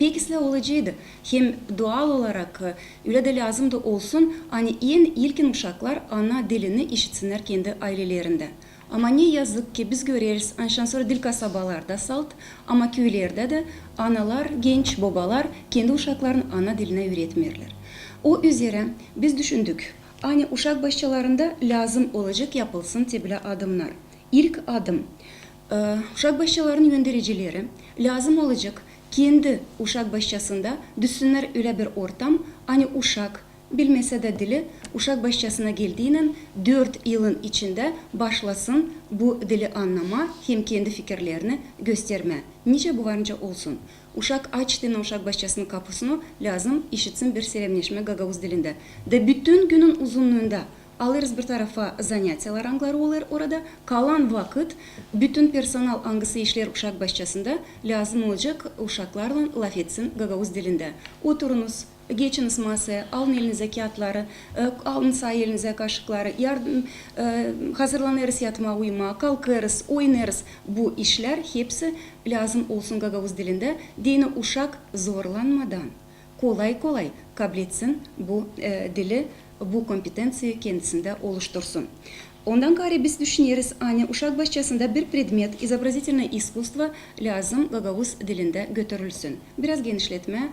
Pekisle olacaktı. Hem doğal olarak öyle de lazım da olsun. Hani en ilkin uşaklar ana dilini işitsinler kendi ailelerinde. Ama ne yazık ki biz görüyoruz, ondan sonra dil kasabalarda salt, ama köylerde de analar, genç babalar kendi uşaklarının ana diline öğretmiyorlar. O üzere biz düşündük, hani uşak başçalarında lazım olacak yapılsın tebile adımlar. İlk adım, uşak başçalarının yöndericileri lazım olacak kendi uşak başçasında düşsünler öyle bir ortam, hani uşak bilmese de dili uşak başçasına geldiğinin 4 yılın içinde başlasın bu dili anlama hem kendi fikirlerini gösterme. Nice bu varınca olsun. Uşak açtığında uşak başçasının kapısını lazım işitsin bir selamleşme Gagavuz dilinde. De bütün günün uzunluğunda alırız bir tarafa zanятиялар angları olur orada. Kalan vakit bütün personel angısı işler uşak başçasında lazım olacak uşaklarla laf etsin Gagavuz dilinde. Oturunuz, geçiniz masaya, alın elinize kağıtları, alın sağ elinize kaşıkları, yardım, hazırlanırız yatma uyuma, kalkarız, oynarız. Bu işler hepsi lazım olsun Gagavuz dilinde. Dini uşak zorlanmadan, kolay kolay kabul etsin bu dili, bu kompetensiyi kendisinde oluştursun. Ondan gari biz düşünüyoruz, hani uşak başçasında bir predmet, изобразительное искусство lazım Gagavuz dilinde götürülsün. Biraz genişletme,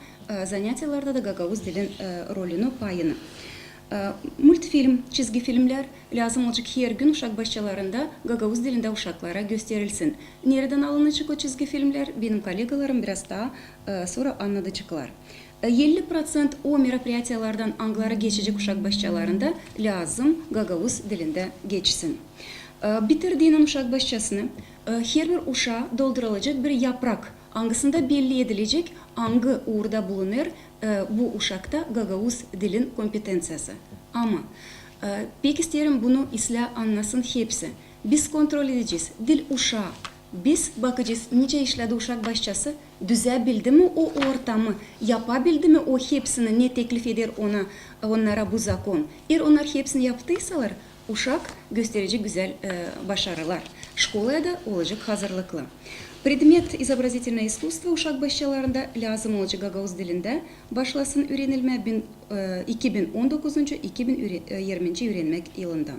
zanятияларда da Gagavuz dilin rolünü, payını. Multfilm, çizgi filmler lazım olacak her gün uşak başçalarında Gagavuz dilinde uşaklara gösterilsin. Nereden alınacak o çizgi filmler? Benim kolegalarım biraz daha sonra anlatacaklar. 50% o merapриятияларdan anglara geçecek uşak başçalarında lazım Gagavuz dilinde geçsin. Bitirdiğinin uşak başçasını her bir uşağa doldurulacak bir yaprak angısında belli edilecek angı orada bulunur bu uşakta Gagavuz dilin kompetensiyası. Ama pek isterim bunu isla anlasın hepsi. Biz kontrol edeceğiz. Dil uşağı. Biz bakacağız nice işledi uşak başçası, düzebildi mi o ortamı, yapabildi mi o hepsini, ne teklif eder onlara bu zakon. Eğer onlar hepsini yaptıysalar, uşak gösterecek güzel başarılar. Şkolaya da olacak hazırlıklı. Предмет изобразительное искусство uşak başçalarında lazım olacak Gagavuz dilinde başlasın öğrenilme 2019-2020 öğrenmek yılından.